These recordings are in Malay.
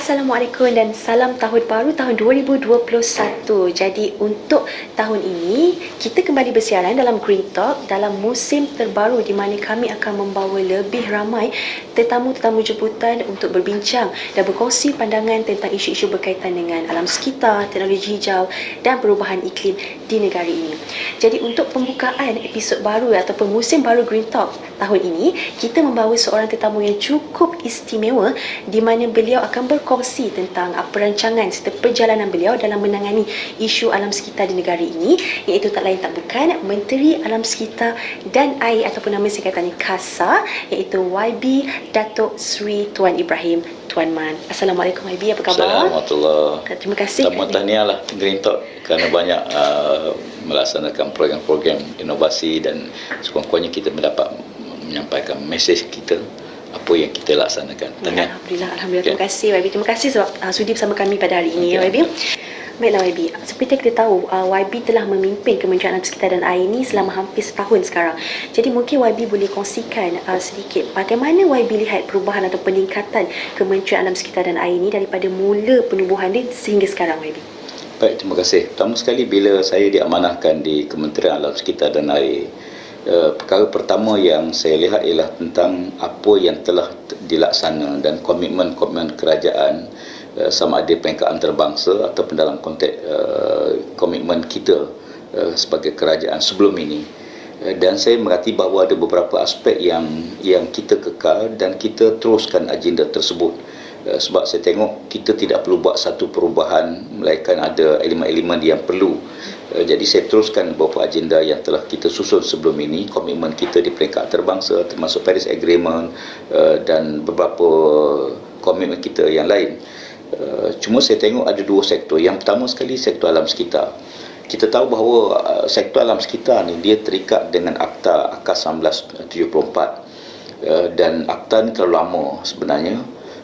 Assalamualaikum dan salam tahun baru tahun 2021. Jadi untuk tahun ini kita kembali bersiaran dalam Green Talk dalam musim terbaru di mana kami akan membawa lebih ramai tetamu-tetamu jemputan untuk berbincang dan berkongsi pandangan tentang isu-isu berkaitan dengan alam sekitar, teknologi hijau dan perubahan iklim di negara ini. Jadi untuk pembukaan episod baru ataupun musim baru Green Talk tahun ini, kita membawa seorang tetamu yang cukup istimewa di mana beliau akan berkongsi tentang perancangan serta perjalanan beliau dalam menangani isu alam sekitar di negara ini, iaitu tak lain tak bukan Menteri Alam Sekitar dan Air ataupun nama singkatannya KASA, iaitu YB Datuk Seri Tuan Ibrahim Tuan Man. Assalamualaikum YB, apa khabar? Assalamualaikum. Terima kasih. Tahniah lah Green Talk kerana banyak melaksanakan program-program inovasi dan sekurang-kurangnya kita mendapat menyampaikan mesej kita apa yang kita laksanakan. Ya, Alhamdulillah. Terima kasih YB. Terima kasih sebab sudi bersama kami pada hari ini, YB. Baiklah YB, seperti kita tahu, YB telah memimpin Kementerian Alam Sekitar dan Air ini selama hampir setahun sekarang. Jadi mungkin YB boleh kongsikan sedikit bagaimana YB lihat perubahan atau peningkatan Kementerian Alam Sekitar dan Air ini daripada mula penubuhan dia sehingga sekarang, YB. Baik, terima kasih. Pertama sekali bila saya diamanahkan di Kementerian Alam Sekitar dan Air, perkara pertama yang saya lihat ialah tentang apa yang telah dilaksana dan komitmen-komitmen kerajaan, sama ada peringkat antarabangsa ataupun dalam konteks komitmen kita sebagai kerajaan sebelum ini. Dan saya merhati bahawa ada beberapa aspek yang kita kekal dan kita teruskan agenda tersebut. Sebab saya tengok kita tidak perlu buat satu perubahan melainkan ada elemen-elemen yang perlu. Jadi saya teruskan beberapa agenda yang telah kita susun sebelum ini, komitmen kita di peringkat antarabangsa termasuk Paris Agreement dan beberapa komitmen kita yang lain. Cuma saya tengok ada dua sektor. Yang pertama sekali sektor alam sekitar. Kita tahu bahawa sektor alam sekitar ni dia terikat dengan Akta 1974 dan Akta ni terlalu lama sebenarnya,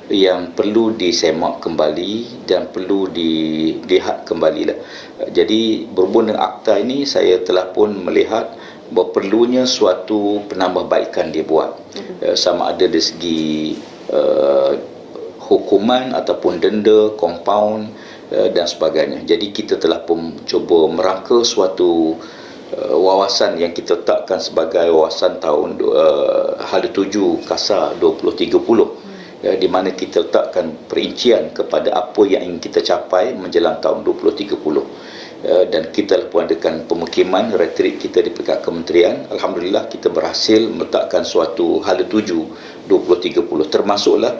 yang perlu disemak kembali dan perlu dilihat kembali lah. Jadi berhubung dengan akta ini, saya telah pun melihat bahawa perlunya suatu penambahbaikan dibuat, sama ada dari segi hukuman ataupun denda, kompaun dan sebagainya. Jadi kita telah pun cuba merangka suatu wawasan yang kita letakkan sebagai wawasan tahun Hala 7 KASA 2030, di mana kita letakkan perincian kepada apa yang ingin kita capai menjelang tahun 2030. Dan kita pun adakan pemukiman retreat kita di peringkat kementerian. Alhamdulillah kita berhasil meletakkan suatu Hala 7 2030, termasuklah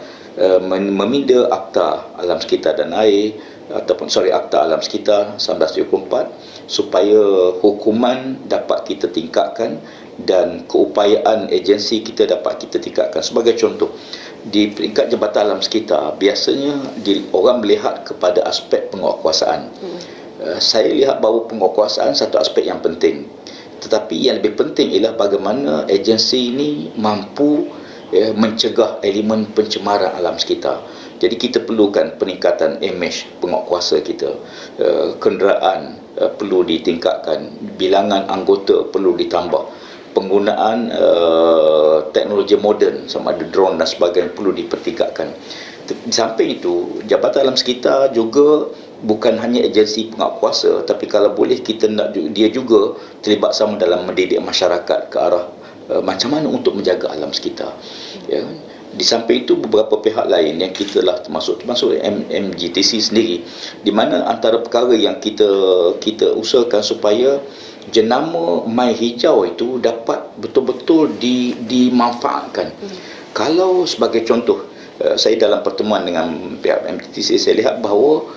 meminda Akta Alam Sekitar dan Air Akta Alam Sekitar 1974 supaya hukuman dapat kita tingkatkan dan keupayaan agensi kita dapat kita tingkatkan. Sebagai contoh, di peringkat Jabatan Alam Sekitar biasanya orang melihat kepada aspek penguatkuasaan. Saya lihat bahawa penguatkuasaan satu aspek yang penting, tetapi yang lebih penting ialah bagaimana agensi ini mampu mencegah elemen pencemaran alam sekitar. Jadi kita perlukan peningkatan imej penguatkuasa kita, kenderaan perlu ditingkatkan, bilangan anggota perlu ditambah, penggunaan teknologi moden sama ada drone dan sebagainya perlu dipertingkatkan. Di samping itu, Jabatan Alam Sekitar juga bukan hanya agensi penguatkuasa, tapi kalau boleh kita nak dia juga terlibat sama dalam mendidik masyarakat ke arah macam mana untuk menjaga alam sekitar. Ya. Di samping itu, beberapa pihak lain yang kita lah termasuk MGTC sendiri, di mana antara perkara yang kita usahakan supaya jenama mai hijau itu dapat betul-betul dimanfaatkan. Kalau sebagai contoh, saya dalam pertemuan dengan pihak MGTC, saya lihat bahawa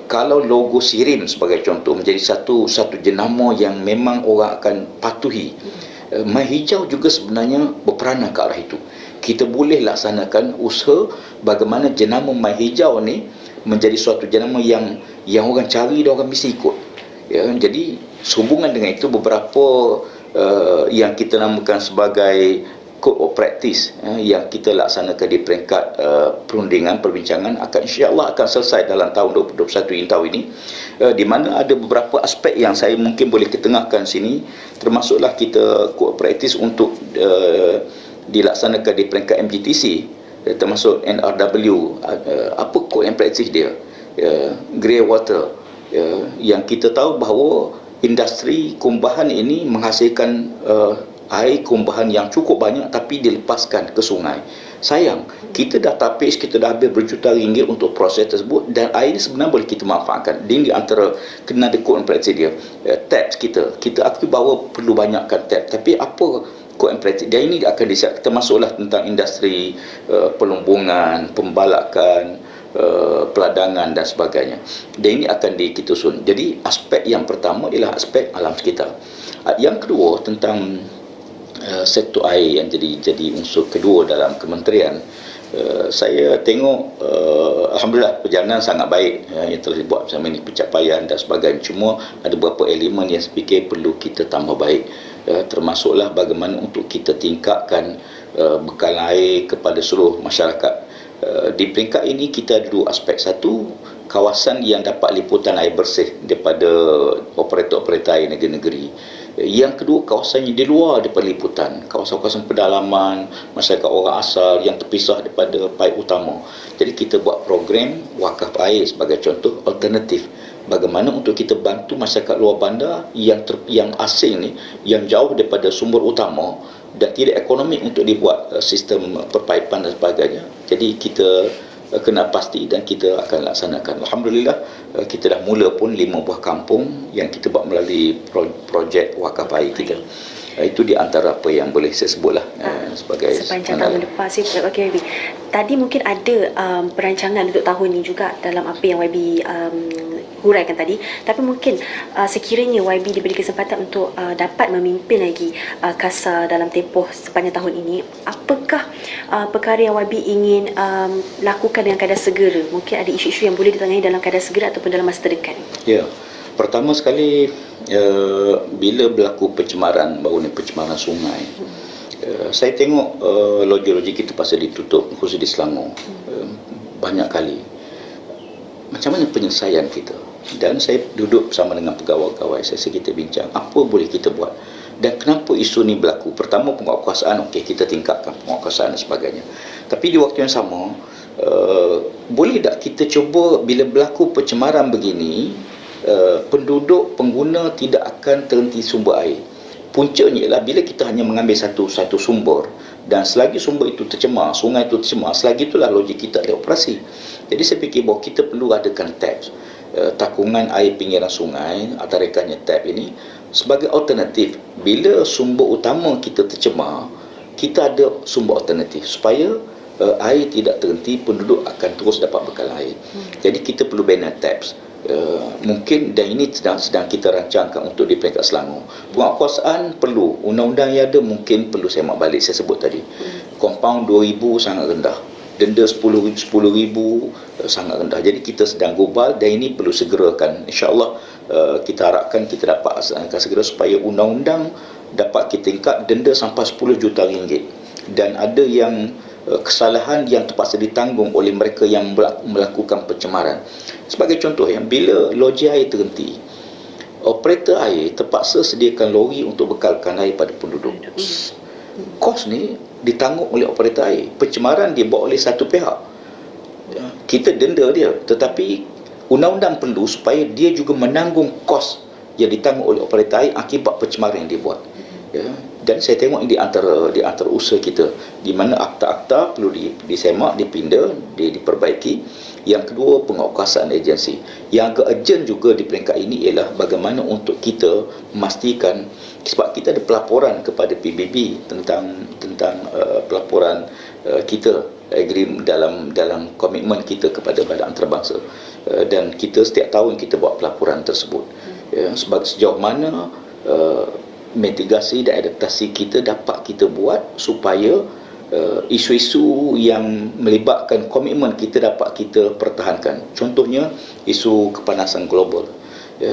kalau logo Sirim sebagai contoh menjadi satu jenama yang memang orang akan patuhi, mai hijau juga sebenarnya berperanan ke arah itu. Kita boleh laksanakan usaha bagaimana jenama mai hijau ni menjadi suatu jenama yang orang cari dan orang mesti ikut. Ya, jadi sehubungan dengan itu, beberapa yang kita namakan sebagai code of practice yang kita laksanakan di peringkat perundingan perbincangan akan insya-Allah akan selesai dalam tahun 2021 ini tahun ini, di mana ada beberapa aspek yang saya mungkin boleh ketengahkan sini, termasuklah kita code of practice untuk dilaksanakan di peringkat MGTC termasuk NRW, apa kod and practice dia, grey water, yang kita tahu bahawa industri kumbahan ini menghasilkan air kumbahan yang cukup banyak tapi dilepaskan ke sungai. Sayang, kita dah tapis, kita dah habis berjuta ringgit untuk proses tersebut, dan air ini sebenarnya boleh kita manfaatkan. Dia di antara kena ada code and practice dia. Taps kita akui bahawa perlu banyakkan tap, tapi apa code and practice dia ini akan disiap. Kita masuklah tentang industri pelumbungan, pembalakan, peladangan dan sebagainya. Dan ini akan kita susun. Jadi aspek yang pertama ialah aspek alam sekitar. Yang kedua tentang sektor air yang jadi unsur kedua dalam kementerian. Saya tengok alhamdulillah perjalanan sangat baik yang telah dibuat bersama ini, pencapaian dan sebagainya. Cuma ada beberapa elemen yang saya fikir perlu kita tambah baik, termasuklah bagaimana untuk kita tingkatkan bekalan air kepada seluruh masyarakat. Di peringkat ini kita ada dua aspek. Satu, kawasan yang dapat liputan air bersih daripada operator-operator air negeri-negeri. Yang kedua, kawasan yang di luar daripada liputan, kawasan-kawasan pedalaman, masyarakat orang asal yang terpisah daripada paip utama. Jadi kita buat program wakaf air sebagai contoh alternatif. Bagaimana untuk kita bantu masyarakat luar bandar yang asing ni, yang jauh daripada sumber utama dan tidak ekonomik untuk dibuat sistem perpaipan dan sebagainya. Jadi kita kena pasti dan kita akan laksanakan. Alhamdulillah kita dah mula pun 5 buah kampung yang kita buat melalui projek wakaf air kita. Itu di antara apa yang boleh saya sebutlah sebagai sepanjang tahun lepas. Okey YB, tadi mungkin ada perancangan untuk tahun ini juga dalam apa yang YB huraikan tadi, tapi mungkin sekiranya YB diberi kesempatan untuk dapat memimpin lagi KASA dalam tempoh sepanjang tahun ini, apakah perkara yang YB ingin lakukan dengan keadaan segera? Mungkin ada isu-isu yang boleh ditangani dalam keadaan segera ataupun dalam masa terdekat. Ya, pertama sekali bila berlaku pencemaran, baru ni pencemaran sungai, saya tengok loji-loji kita pasal ditutup, khusus di Selangor, banyak kali. Macam mana penyelesaian kita? Dan saya duduk bersama dengan pegawai-pegawai saya, kita bincang apa boleh kita buat dan kenapa isu ni berlaku. Pertama, penguatkuasaan, okey, kita tingkatkan penguatkuasaan dan sebagainya. Tapi di waktu yang sama, boleh tak kita cuba bila berlaku pencemaran begini, penduduk, pengguna tidak akan terhenti sumber air. Puncanya ialah bila kita hanya mengambil satu sumber, dan selagi sumber itu tercemar, sungai itu tercemar, selagi itulah logik kita ada operasi. Jadi saya fikir bahawa kita perlu adakan taps, takungan air pinggiran sungai atau rekannya tap ini sebagai alternatif. Bila sumber utama kita tercemar, kita ada sumber alternatif supaya air tidak terhenti, penduduk akan terus dapat bekal air. Jadi kita perlu bina taps. Mungkin, dan ini sedang kita rancangkan untuk di peringkat Selangor. Penguatkuasaan perlu, undang-undang yang ada mungkin perlu semak balik, saya sebut tadi. Compound 2,000 sangat rendah, denda 10,000 sangat rendah. Jadi kita sedang global dan ini perlu segerakan. InsyaAllah kita harapkan kita dapat laksanakan segera supaya undang-undang dapat kita tingkat denda sampai 10 juta ringgit. Dan ada yang kesalahan yang terpaksa ditanggung oleh mereka yang melakukan pencemaran. Sebagai contoh, yang bila loji air terhenti, operator air terpaksa sediakan lori untuk bekalkan air pada penduduk. Kos ni ditanggung oleh operator air. Pencemaran dia buat oleh satu pihak, kita denda dia, tetapi undang-undang perlu supaya dia juga menanggung kos yang ditanggung oleh operator air akibat pencemaran yang dia buat. Dan saya tengok ini di antara usaha kita, di mana akta-akta perlu disemak, dipinda, diperbaiki. Yang kedua, penguatkuasaan agensi. Yang agak urgent juga di peringkat ini ialah bagaimana untuk kita memastikan, sebab kita ada pelaporan kepada PBB tentang pelaporan kita dalam komitmen kita kepada badan antarabangsa, dan kita setiap tahun kita buat pelaporan tersebut. Sebab sejauh mana mitigasi dan adaptasi kita dapat kita buat supaya isu-isu yang melibatkan komitmen kita dapat kita pertahankan. Contohnya isu kepanasan global,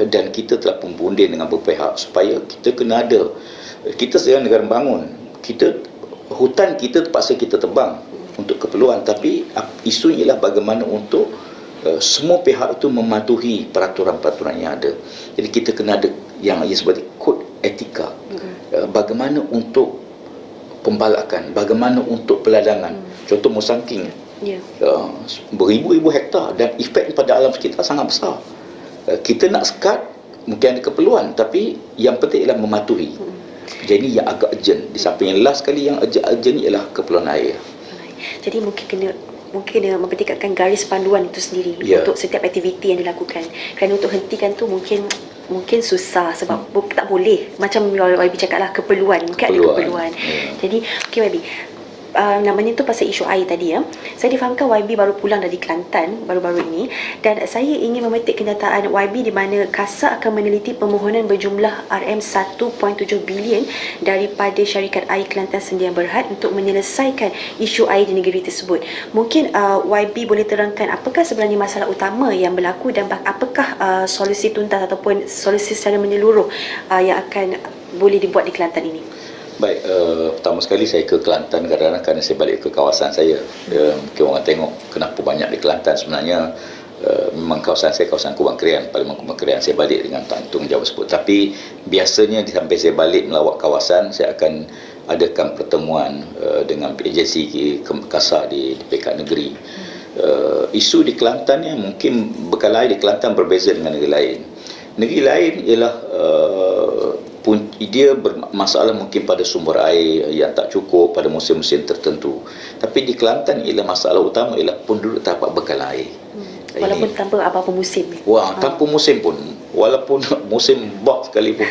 dan kita telah pembunding dengan berpihak supaya kita kena ada, kita sedang negara bangun, hutan kita terpaksa kita tebang untuk keperluan, tapi isunya ialah bagaimana untuk semua pihak itu mematuhi peraturan-peraturan yang ada. Jadi kita kena ada yang seperti kod etika, bagaimana untuk pembalakan, bagaimana untuk peladangan. Contoh Musangking, Ya. beribu-ribu hektar, dan efek pada alam sekitar sangat besar. Kita nak sekat, mungkin ada keperluan, tapi yang penting ialah mematuhi. Jadi yang agak urgent, di samping yang last sekali yang urgent ialah keperluan air. Jadi mungkin kena mempertingkatkan garis panduan itu sendiri untuk setiap aktiviti yang dilakukan. Kerana untuk hentikan tu mungkin susah sebab tak boleh, macam YB cakap lah, keperluan. Mungkin ada keperluan. Jadi YB, namanya tu pasal isu air tadi ya. Saya difahamkan YB baru pulang dari Kelantan baru-baru ini, dan saya ingin memetik kenyataan YB di mana KASA akan meneliti permohonan berjumlah RM1.7 bilion daripada syarikat air Kelantan Sendian Berhad untuk menyelesaikan isu air di negeri tersebut. Mungkin YB boleh terangkan apakah sebenarnya masalah utama yang berlaku dan apakah solusi tuntas ataupun solusi secara menyeluruh yang akan boleh dibuat di Kelantan ini. Baik, pertama sekali saya ke Kelantan kadang-kadang kerana saya balik ke kawasan saya. Mungkin orang tengok kenapa banyak di Kelantan. Sebenarnya memang kawasan saya kawasan Kubang Krian, Parlimen Kubang Krian. Saya balik dengan tanggungjawab tersebut. Tapi biasanya sampai saya balik melawat kawasan, saya akan adakan pertemuan dengan agensi KASA di peringkat negeri. Isu di Kelantan yang mungkin berkala di Kelantan berbeza dengan negeri lain. Negeri lain ialah dia bermasalah mungkin pada sumber air yang tak cukup pada musim-musim tertentu. Tapi di Kelantan ialah masalah utama ialah penduduk tak dapat bekal air. Walaupun tanpa apa-apa musim. Tanpa musim pun, walaupun musim bah sekalipun.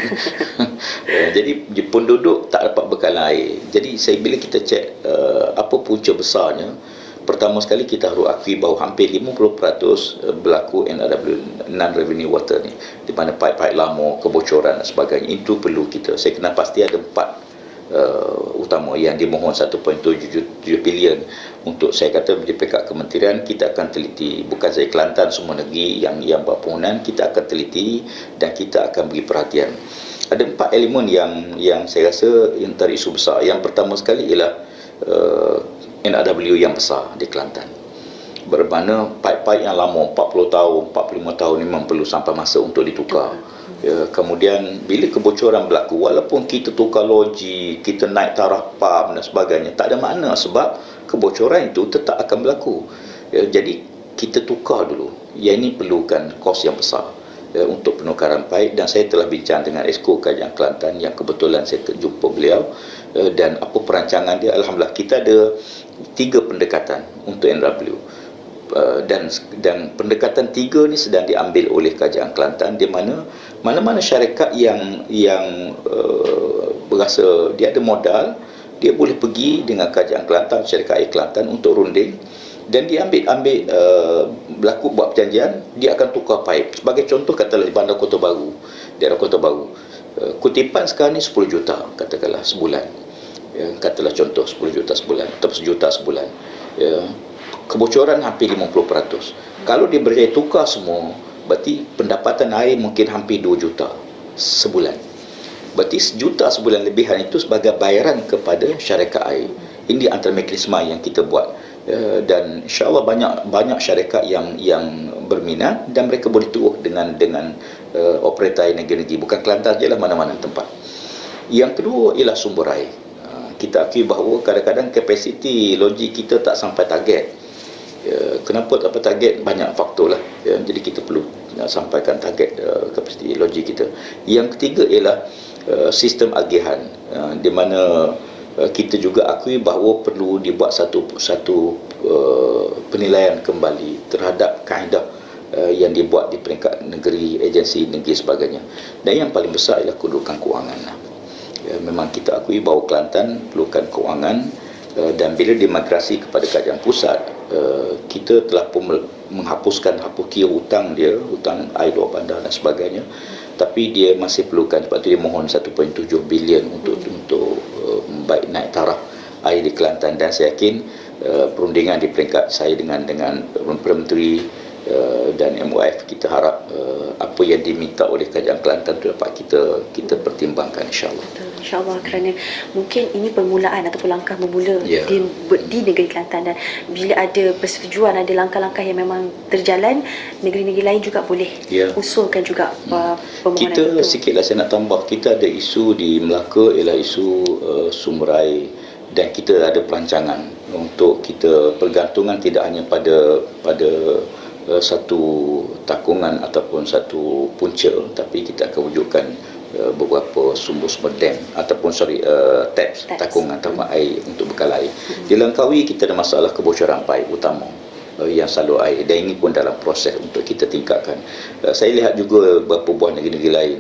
Jadi penduduk tak dapat bekal air. Jadi bila kita cek apa punca besarnya, pertama sekali kita harus akui bahawa hampir 50% berlaku NRW, non-revenue water ni, di mana pipe-pipe lama, kebocoran dan sebagainya. Itu perlu saya kena pasti ada 4 utama yang dimohon 1.7 bilion untuk, saya kata di peringkat kementerian kita akan teliti, bukan saya Kelantan, semua negeri yang buat permohonan kita akan teliti dan kita akan beri perhatian. Ada 4 elemen yang saya rasa antara isu besar. Yang pertama sekali ialah NRW yang besar di Kelantan, bermakna pipe-pipe yang lama 40 tahun, 45 tahun memang perlu sampai masa untuk ditukar. Kemudian bila kebocoran berlaku, walaupun kita tukar loji, kita naik taraf pam dan sebagainya, tak ada makna sebab kebocoran itu tetap akan berlaku. Jadi kita tukar dulu. Yang ini perlukan kos yang besar untuk penukaran pipe, dan saya telah bincang dengan Esko Kerajaan Kelantan yang kebetulan saya jumpa beliau, dan apa perancangan dia. Alhamdulillah kita ada 3 pendekatan untuk NRW, dan pendekatan 3 ni sedang diambil oleh Kerajaan Kelantan, di mana syarikat yang berasa dia ada modal, dia boleh pergi dengan Kerajaan Kelantan, syarikat air Kelantan untuk runding, dan dia ambil berlaku buat perjanjian, dia akan tukar pipe. Sebagai contoh, katalah di Bandar Kota Baru, daerah Kota Baru, kutipan sekarang ni 10 juta katakanlah sebulan, katalah contoh 10 juta sebulan atau 1 juta sebulan, kebocoran hampir 50%. Kalau dia berjaya tukar semua, berarti pendapatan air mungkin hampir 2 juta sebulan. Berarti 1 juta sebulan lebihan itu sebagai bayaran kepada syarikat air. Ini antara mekanisme yang kita buat, dan insyaAllah banyak syarikat yang berminat, dan mereka boleh terus dengan operator air negeri-negeri, bukan Kelantan je lah, mana-mana tempat. Yang kedua ialah sumber air. Kita akui bahawa kadang-kadang kapasiti loji kita tak sampai target. Kenapa tak sampai target? Banyak faktor lah. Jadi kita perlu sampaikan target kapasiti loji kita. Yang ketiga ialah sistem agihan, di mana kita juga akui bahawa perlu dibuat satu penilaian kembali terhadap kaedah yang dibuat di peringkat negeri, agensi negeri sebagainya. Dan yang paling besar ialah kedudukan kewangan lah. Memang kita akui bahawa Kelantan perlukan kewangan, dan bila dimigrasi kepada kerajaan pusat, kita telah pun menghapuskan kira hutang dia, hutang air luar bandar dan sebagainya, tapi dia masih perlukan, sebab tu dia mohon 1.7 bilion untuk baik naik taraf air di Kelantan. Dan saya yakin perundingan di peringkat saya dengan Perdana Menteri dan MOF, kita harap apa yang diminta oleh Kerajaan Kelantan itu dapat kita pertimbangkan, insyaAllah. InsyaAllah, kerana mungkin ini permulaan ataupun langkah memula di negeri Kelantan, dan bila ada persetujuan, ada langkah-langkah yang memang terjalan, negeri-negeri lain juga boleh usulkan juga permohonan kita itu. sikitlah saya nak tambah, kita ada isu di Melaka ialah isu sumber air dan kita ada perancangan untuk kita pergantungan tidak hanya pada satu takungan ataupun satu punca, tapi kita akan wujudkan beberapa sumber-sumber dam ataupun taps takungan tapungan air untuk bekal air. Di Langkawi kita ada masalah kebocoran paip utama yang selalu air, dan ini pun dalam proses untuk kita tingkatkan. Saya lihat juga beberapa buah negeri-negeri lain,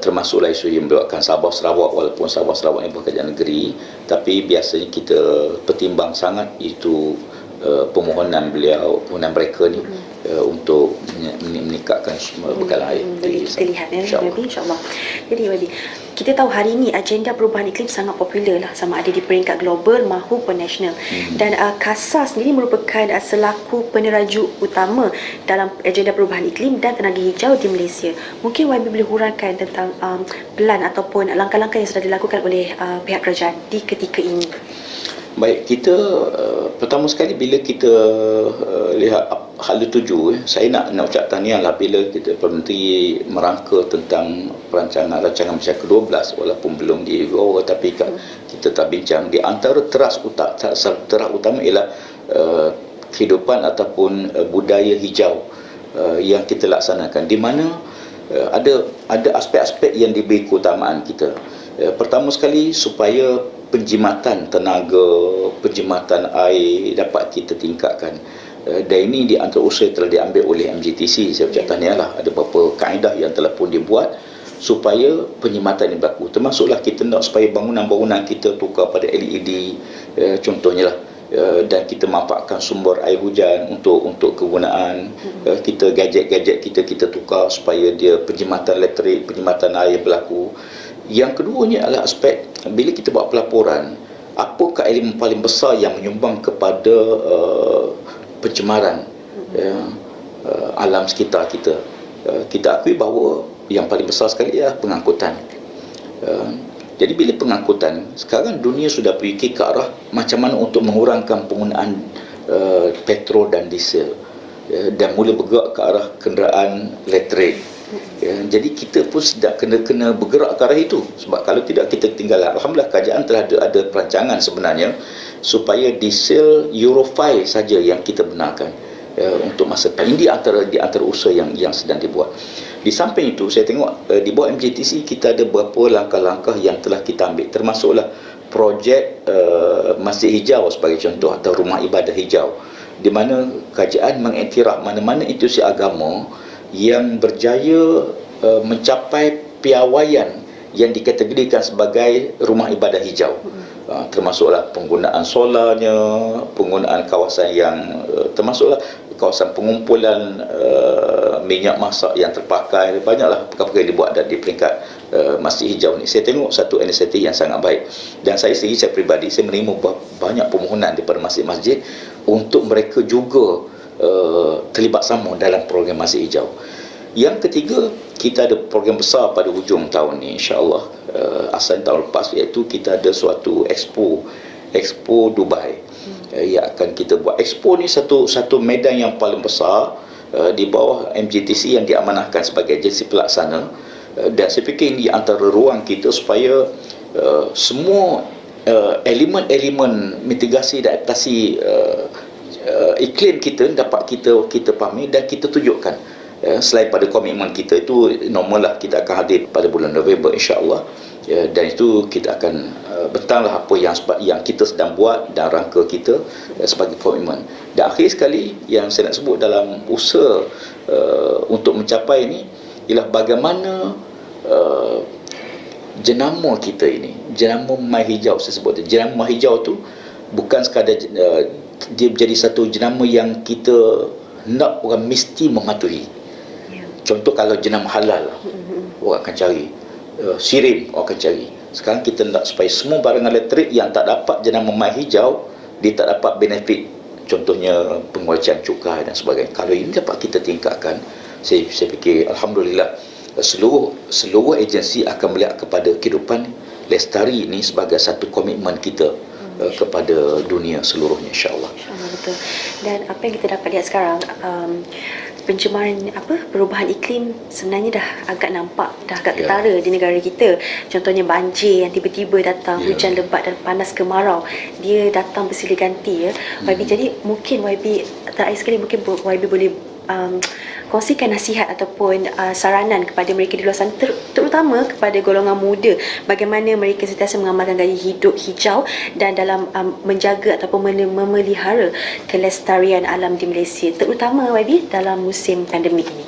termasuklah isu yang melibatkan Sabah Sarawak, walaupun Sabah Sarawak ini bukan kerajaan negeri, tapi biasanya kita pertimbang sangat itu permohonan mereka ni untuk meningkatkan bekal air. Boleh kita lihat insya-Allah. Jadi Wabi, kita tahu hari ini agenda perubahan iklim sangat popular lah, sama ada di peringkat global maupun nasional. Dan KASA sendiri merupakan selaku peneraju utama dalam agenda perubahan iklim dan tenaga hijau di Malaysia. Mungkin YB boleh huraikan tentang plan ataupun langkah-langkah yang sudah dilakukan oleh pihak kerajaan di ketika ini. Baik, kita pertama sekali bila kita lihat hal tuju, saya nak ucap tahniah lah bila kita Perdana Menteri merangka tentang rancangan Malaysia ke-12, walaupun belum dibawa, tapi kita tak bincang. Di antara teras utama ialah kehidupan ataupun budaya hijau yang kita laksanakan, di mana ada aspek-aspek yang diberi keutamaan kita. Pertama sekali, supaya penjimatan tenaga, penjimatan air dapat kita tingkatkan. Dan ini di antara usaha yang telah diambil oleh MJTC. Saya ucap tahniah lah. Ada beberapa kaedah yang telah pun dibuat supaya penjimatan ini berlaku. Termasuklah kita nak supaya bangunan-bangunan kita tukar pada LED, contohnya lah. Dan kita manfaatkan sumber air hujan untuk kegunaan kita, gadget-gadget kita tukar supaya dia penjimatan elektrik, penjimatan air berlaku. Yang keduanya adalah aspek bila kita buat pelaporan, apakah elemen paling besar yang menyumbang kepada pencemaran alam sekitar kita. Kita akui bahawa yang paling besar sekali ialah pengangkutan. Jadi bila pengangkutan, sekarang dunia sudah pergi ke arah macam mana untuk mengurangkan penggunaan petrol dan diesel, dan mula bergerak ke arah kenderaan elektrik. Jadi kita pun sedang kena bergerak ke arah itu, sebab kalau tidak kita ketinggalan. Alhamdulillah kerajaan telah ada perancangan sebenarnya supaya diesel Euro 5 saja yang kita benarkan untuk masa depan. Ini di antara usaha yang sedang dibuat. Di samping itu, saya tengok di bawah MJTC kita ada beberapa langkah-langkah yang telah kita ambil, termasuklah projek Masjid Hijau sebagai contoh, atau rumah ibadah hijau, di mana kerajaan mengiktiraf mana-mana institusi agama yang berjaya mencapai piawaian yang dikategorikan sebagai rumah ibadah hijau. Termasuklah penggunaan solarnya, penggunaan kawasan yang termasuklah kawasan pengumpulan minyak masak yang terpakai. Banyaklah perkara-perkara yang dibuat di peringkat Masjid Hijau ni. Saya tengok satu inisiatif yang sangat baik, dan saya peribadi saya menerima banyak permohonan daripada masjid-masjid untuk mereka juga terlibat sama dalam program Masjid Hijau. Yang ketiga, kita ada program besar pada hujung tahun ni, insya-Allah, asal tahun lepas, iaitu kita ada suatu Expo Dubai yang akan kita buat. Expo ni satu medan yang paling besar di bawah MJTC yang diamanahkan sebagai agensi pelaksana, dan saya fikir ini antara ruang kita supaya semua elemen-elemen mitigasi dan adaptasi iklim kita dapat kita pahami dan kita tunjukkan. Selain pada komitmen kita itu normal lah, kita akan hadir pada bulan November, insya-Allah, dan itu kita akan bentanglah apa yang kita sedang buat dan rangka kita sebagai komitmen. Dan akhir sekali yang saya nak sebut dalam usaha untuk mencapai ini ialah bagaimana jenama kita ini, jenama Mai Hijau, saya sebut jenama Mai Hijau tu bukan sekadar dia menjadi satu jenama yang kita nak orang mesti mematuhi. Contoh kalau jenama halal, orang akan cari. Sirim, orang akan cari. Sekarang kita nak supaya semua barang elektrik yang tak dapat jenama Mai Hijau, dia tak dapat benefit. Contohnya penguacian cukai dan sebagainya. Kalau ini dapat kita tingkatkan, saya fikir alhamdulillah seluruh agensi akan melihat kepada kehidupan lestari ini sebagai satu komitmen kita kepada dunia seluruhnya, insya-Allah. InsyaAllah, betul. Dan apa yang kita dapat lihat sekarang, pencemaran perubahan iklim sebenarnya dah agak nampak, dah agak ketara di negara kita. Contohnya banjir yang tiba-tiba datang, hujan lebat dan panas kemarau, dia datang bersilih ganti YB. Jadi mungkin YB terakhir sekali, mungkin YB boleh kongsikan nasihat ataupun saranan kepada mereka di luar sana, terutama kepada golongan muda, bagaimana mereka sentiasa mengamalkan gaya hidup hijau dan dalam menjaga ataupun memelihara kelestarian alam di Malaysia, terutama YB dalam musim pandemik ini.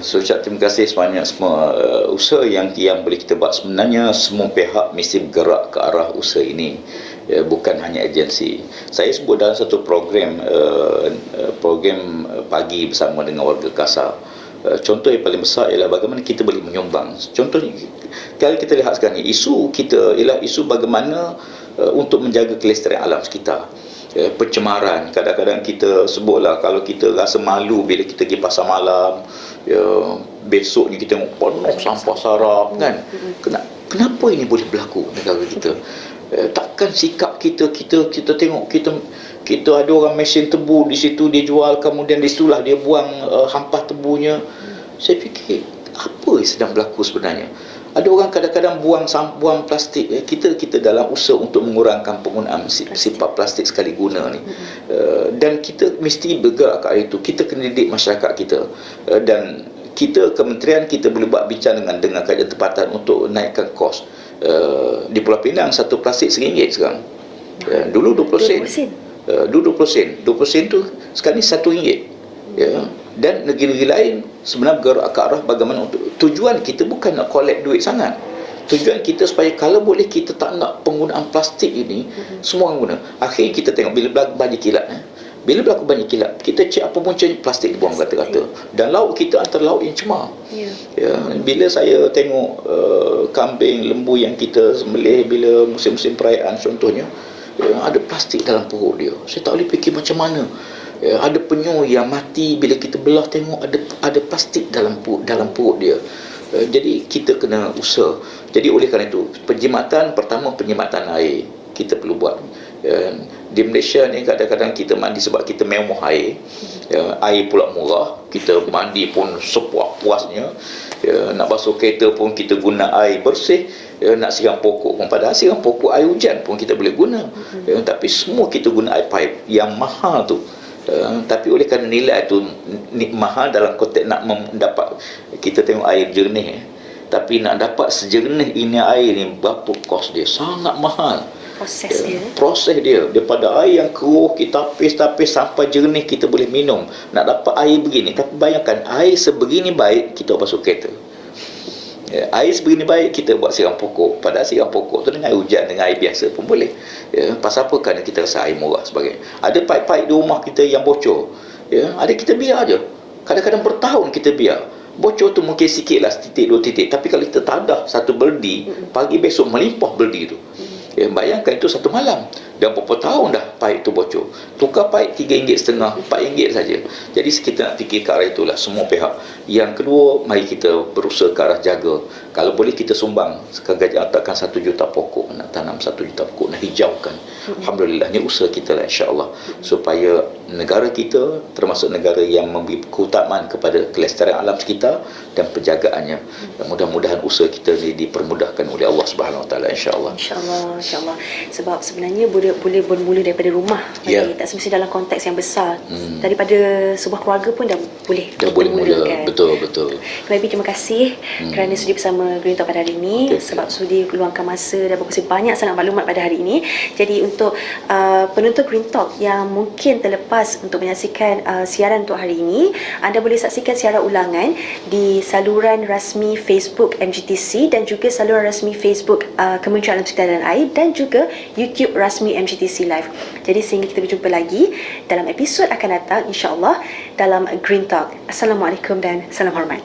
So ucap terima kasih sebanyak semua usaha yang boleh kita buat. Sebenarnya semua pihak mesti bergerak ke arah usaha ini, bukan hanya agensi. Saya sebut dalam satu program pagi bersama dengan warga kasar. Contoh yang paling besar ialah bagaimana kita boleh menyumbang. Contohnya, kalau kita lihat sekarang ni, isu kita ialah isu bagaimana untuk menjaga kelestarian alam sekitar. Pencemaran, kadang-kadang kita sebutlah, kalau kita rasa malu bila kita pergi pasar malam, besoknya kita tengok penuh sampah sarap kan. Kenapa ini boleh berlaku negara kita? Takkan sikap kita tengok kita ada orang mesin tebu di situ, dia jual, kemudian di situlah dia buang hampah tebunya. Saya fikir apa yang sedang berlaku sebenarnya? Ada orang kadang-kadang buang plastik. Kita dalam usaha untuk mengurangkan penggunaan sifat plastik sekali guna ni, dan kita mesti bergerak ke arah itu. Kita kena didik masyarakat kita, dan kita, kementerian kita boleh buat bincang dengan kaedah tempatan untuk naikkan kos. Di Pulau Pinang satu plastik RM1 sekarang. Dulu 20 sen. Dulu 20 sen. 20 sen tu sekarang ni RM1. Dan negeri-negeri lain sebenarnya bergerak ke arah bagaimana untuk, tujuan kita bukan nak collect duit sangat. Tujuan kita supaya kalau boleh kita tak nak penggunaan plastik ini, semua orang guna. Akhirnya kita tengok bila berlaku banjir kilat, bila berlaku banjir kilat, kita cek apa puncanya, plastik dibuang rata-rata. Dan laut kita antara laut yang cemar. Bila saya tengok kambing, lembu yang kita sembelih bila musim-musim perayaan contohnya, ada plastik dalam perut dia. Saya tak boleh fikir macam mana. Ada penyu yang mati, bila kita belah tengok ada plastik dalam perut dia. Jadi kita kena usaha. Jadi oleh kerana itu, pertama penjimatan air kita perlu buat. Di Malaysia ni kadang-kadang kita mandi sebab kita mewah air. Air pula murah, kita mandi pun sepuas-puasnya. Nak basuh kereta pun kita guna air bersih. Nak siram pokok pun, padahal siram pokok air hujan pun kita boleh guna. Tapi semua kita guna air pipe yang mahal tu. Tapi oleh kerana nilai itu mahal dalam konteks nak mendapat, kita tengok air jernih, tapi nak dapat sejernih ini air ni, berapa kos dia? Sangat mahal. Proses dia daripada air yang keruh kita tapis sampai jernih kita boleh minum, nak dapat air begini. Tapi bayangkan air sebegini baik kita basuh kereta, air sebegini baik kita buat siram pokok. Padahal siram pokok tu dengan air hujan, dengan air biasa pun boleh. Pasal apa? Kerana kita rasa air murah sebagainya. Ada pipe-pipe di rumah kita yang bocor, ada kita biar je. Kadang-kadang bertahun kita biar. Bocor tu mungkin sikit lah, setitik dua titik, tapi kalau kita tadah satu beldi, pagi besok melimpah beldi tu. Bayangkan itu satu malam. Dan berapa tahun dah paip tu bocor. Tukar paip RM3.5, RM4 saja. Jadi kita nak fikir ke arah itulah semua pihak. Yang kedua, mari kita berusaha ke arah jaga. Kalau boleh kita sumbang, sekarang letakkan 1 juta pokok, nak tanam 1 juta pokok, nak hijaukan. Alhamdulillah, ni usaha kita lah, insya-Allah, supaya negara kita termasuk negara yang memberi keutamaan kepada kelestarian alam sekitar dan penjagaannya. Mudah-mudahan usaha kita ni dipermudahkan oleh Allah Subhanahu Wa Taala, insya-Allah. Insya-Allah. Sebab sebenarnya boleh bermula daripada rumah. Tak semestinya dalam konteks yang besar. Daripada sebuah keluarga pun dah boleh mula kan? Betul. YB, terima kasih kerana sudi bersama Green Talk pada hari ini. Sebab sudi luangkan masa dan berkongsi banyak sangat maklumat pada hari ini. Jadi untuk penonton Green Talk yang mungkin terlepas untuk menyaksikan siaran untuk hari ini, anda boleh saksikan siaran ulangan di saluran rasmi Facebook MGTC dan juga saluran rasmi Facebook Kementerian Alam Sekitar dan Air dan juga YouTube rasmi MGTC Live. Jadi sehingga kita berjumpa lagi dalam episod akan datang, insya-Allah, dalam Green Talk. Assalamualaikum dan salam hormat.